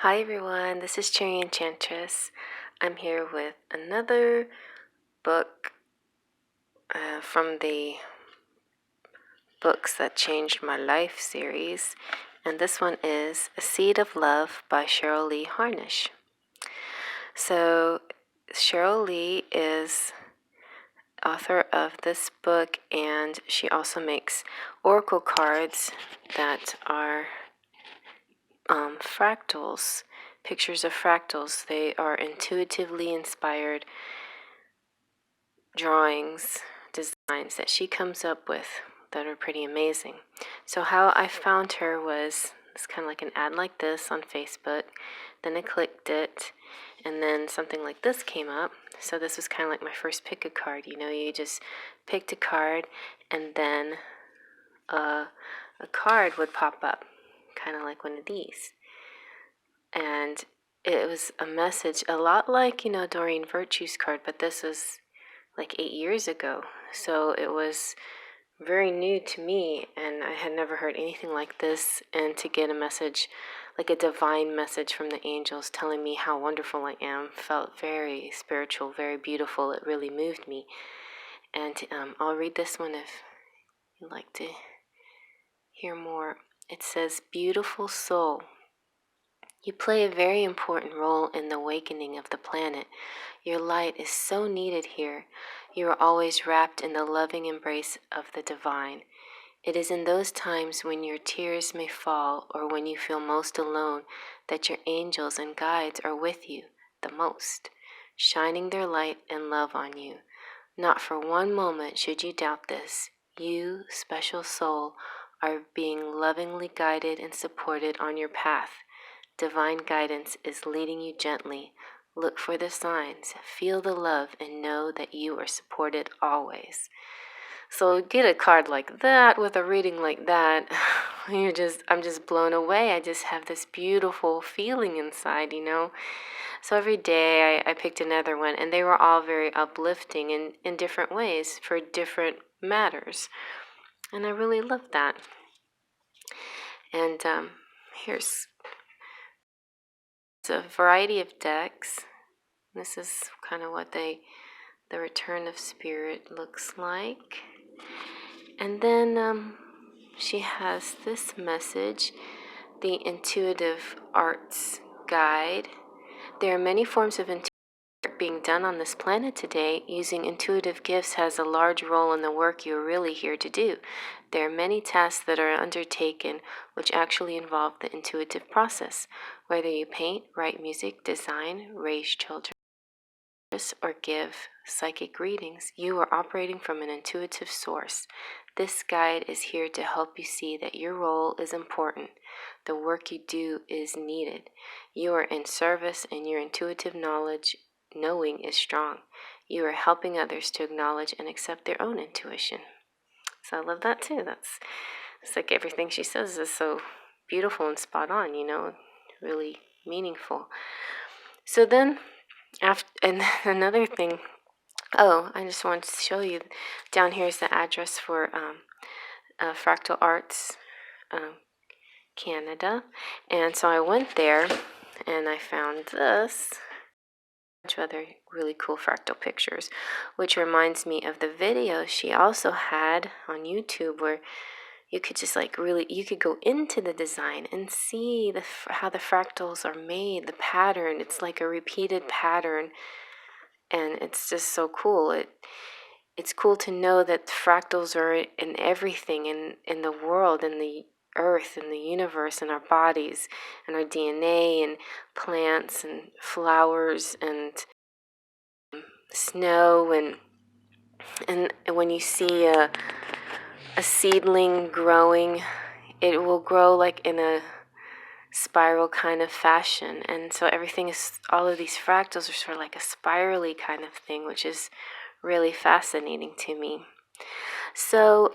Hi everyone, this is Cherry Enchantress. I'm here with another book from the Books That Changed My Life series, and this one is A Seed of Love by Cheryl Lee Harnish. So, Cheryl Lee is author of this book, and she also makes oracle cards that are fractals, pictures of fractals. They are intuitively inspired drawings, designs that she comes up with that are pretty amazing. So how I found her was it's kind of like an ad like this on Facebook. Then I clicked it, and then something like this came up. So this was kind of like my first pick a card. You just picked a card, and then a card would pop up, kind of like one of these. And it was a message, a lot like, Doreen Virtue's card, but this was like 8 years ago. So it was very new to me, and I had never heard anything like this. And to get a message, like a divine message from the angels telling me how wonderful I am, felt very spiritual, very beautiful. It really moved me. And I'll read this one if you'd like to hear more. It says, "Beautiful soul, you play a very important role in the awakening of the planet. Your light is so needed here. You are always wrapped in the loving embrace of the divine. It is in those times when your tears may fall or when you feel most alone that your angels and guides are with you the most, shining their light and love on you. Not for one moment should you doubt this. You, special soul, are being lovingly guided and supported on your path. Divine guidance is leading you gently. Look for the signs, feel the love, and know that you are supported always." So get a card like that with a reading like that, I'm just blown away. I just have this beautiful feeling inside. So every day I picked another one, and they were all very uplifting in different ways for different matters. And I really love that. And here's a variety of decks. This is kind of what the return of spirit looks like. And then she has this message, the Intuitive Arts Guide. There are many forms of intuitive art being done on this planet today. Using intuitive gifts has a large role in the work you are really here to do. There are many tasks that are undertaken which actually involve the intuitive process. Whether you paint, write music, design, raise children, or give psychic readings, you are operating from an intuitive source. This guide is here to help you see that your role is important. The work you do is needed. You are in service, and your intuitive knowing is strong. You are helping others to acknowledge and accept their own intuition. So I love that too. It's like everything she says is so beautiful and spot on, really meaningful. So then, and another thing, I just wanted to show you, down here is the address for Fractal Arts Canada. And so I went there, and I found this, a bunch of other really cool fractal pictures, which reminds me of the video she also had on YouTube where you could just you could go into the design and see how the fractals are made, the pattern. It's like a repeated pattern, and it's just so cool. It's cool to know that fractals are in everything in the world, in the earth, in the universe, in our bodies, and our DNA, and plants, and flowers, and snow, and when you see a seedling growing, it will grow like in a spiral kind of fashion. And so all of these fractals are sort of like a spirally kind of thing, which is really fascinating to me. So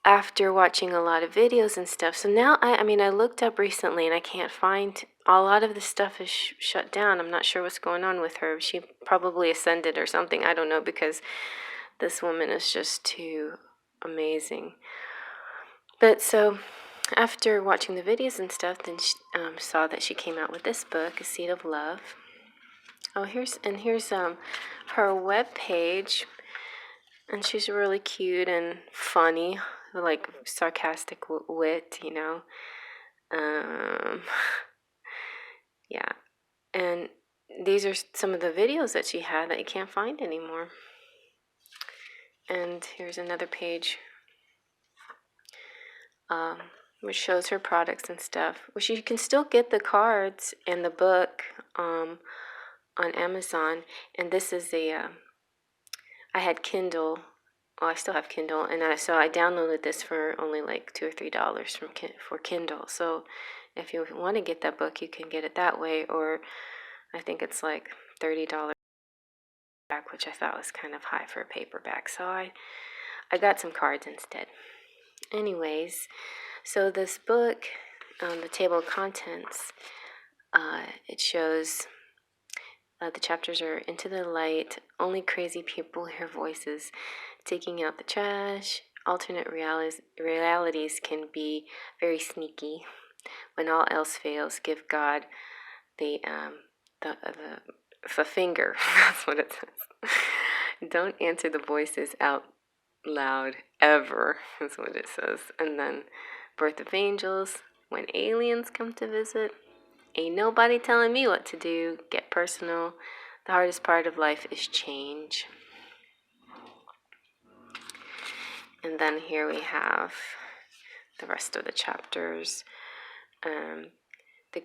after watching a lot of videos and stuff, so now I looked up recently, and I can't find, a lot of the stuff is shut down. I'm not sure what's going on with her. She probably ascended or something. I don't know, because this woman is just too amazing. But so after watching the videos and stuff, then she saw that she came out with this book, A Seed of Love. Oh, here's her web page, and she's really cute and funny, like sarcastic wit, you know. Yeah, and these are some of the videos that she had that you can't find anymore. And here's another page, which shows her products and stuff, which you can still get the cards and the book on Amazon. And this is I had Kindle. Well, I still have Kindle, and so I downloaded this for only like $2 or $3 for Kindle. So if you want to get that book, you can get it that way, or I think it's like $30 back, which I thought was kind of high for a paperback. So I got some cards instead. Anyways, so this book, the table of contents, it shows the chapters are into the light, only crazy people hear voices, taking out the trash, alternate realities can be very sneaky. When all else fails, give God the finger. That's what it says. Don't answer the voices out loud ever, is what it says. And then birth of angels, when aliens come to visit, ain't nobody telling me what to do. Get personal. The hardest part of life is change. And then here we have the rest of the chapters. The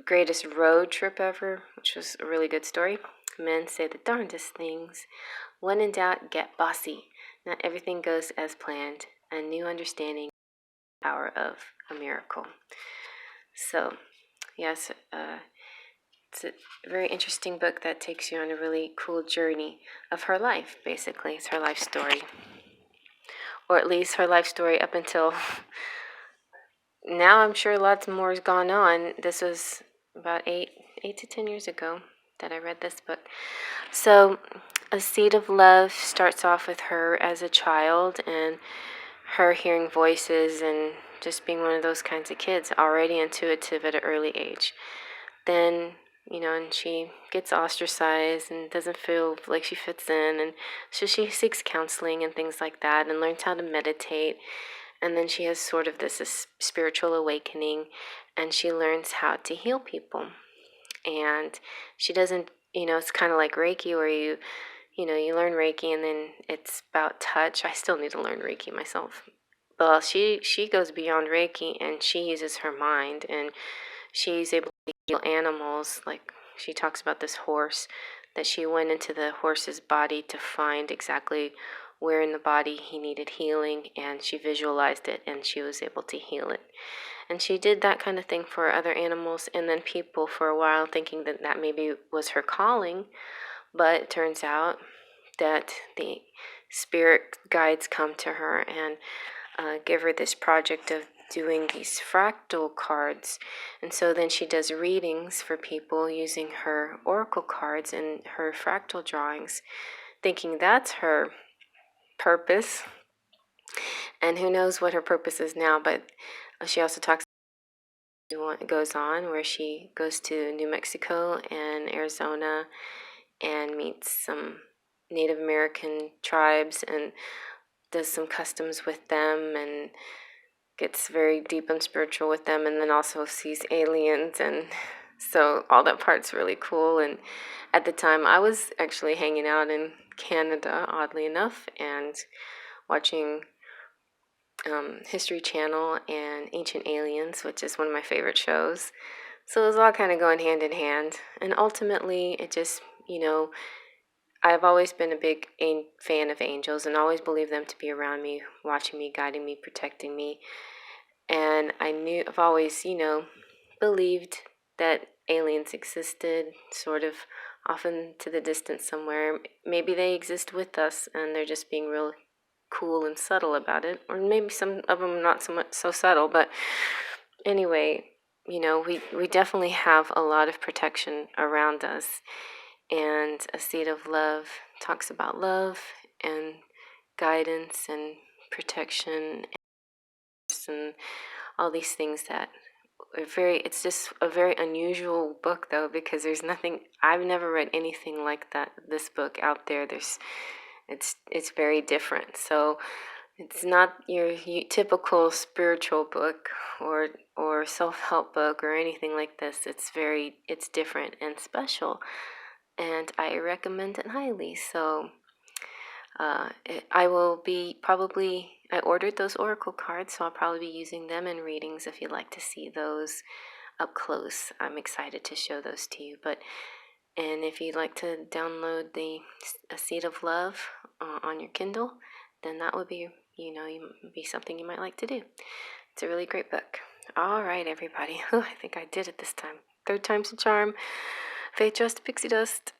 greatest road trip ever, which was a really good story. Men say the darndest things. When in doubt, get bossy. Not everything goes as planned. A new understanding, the power of a miracle. So, yes, it's a very interesting book that takes you on a really cool journey of her life, basically. It's her life story. Or at least her life story up until now. I'm sure lots more has gone on. This was about 8 to 10 years ago that I read this book. So, A Seed of Love starts off with her as a child and her hearing voices and just being one of those kinds of kids, already intuitive at an early age. Then, and she gets ostracized and doesn't feel like she fits in, and so she seeks counseling and things like that and learns how to meditate. And then she has sort of this spiritual awakening, and she learns how to heal people. And she doesn't, it's kind of like Reiki, where you learn Reiki and then it's about touch. I still need to learn Reiki myself. Well, she goes beyond Reiki, and she uses her mind, and she's able to heal animals. Like, she talks about this horse, that she went into the horse's body to find exactly where in the body he needed healing, and she visualized it, and she was able to heal it. And she did that kind of thing for other animals and then people for a while, thinking that that maybe was her calling. But it turns out that the spirit guides come to her and give her this project of doing these fractal cards. And so then she does readings for people using her oracle cards and her fractal drawings, thinking that's her purpose. And who knows what her purpose is now. But she also talks, it goes on, where she goes to New Mexico and Arizona and meets some Native American tribes and does some customs with them and gets very deep and spiritual with them, and then also sees aliens. And so all that part's really cool. And at the time, I was actually hanging out in Canada, oddly enough, and watching History Channel and Ancient Aliens, which is one of my favorite shows. So it was all kind of going hand in hand. And ultimately, it just, I've always been a big fan of angels and always believed them to be around me, watching me, guiding me, protecting me. And I've always, believed that aliens existed, sort of often to the distance somewhere. Maybe they exist with us and they're just being real cool and subtle about it. Or maybe some of them not so subtle. But anyway, we definitely have a lot of protection around us. And A Seed of Love talks about love and guidance and protection and all these things that are very, it's just a very unusual book though, because there's nothing, I've never read anything like that, this book out there. It's very different. So it's not your typical spiritual book or self-help book or anything like this. It's different and special, and I recommend it highly. So I will be probably, I ordered those oracle cards, so I'll probably be using them in readings if you'd like to see those up close. I'm excited to show those to you. And if you'd like to download A Seed of Love on your Kindle, then that would be, be something you might like to do. It's a really great book. All right, everybody. I think I did it this time. Third time's a charm. Faith, trust, pixie dust.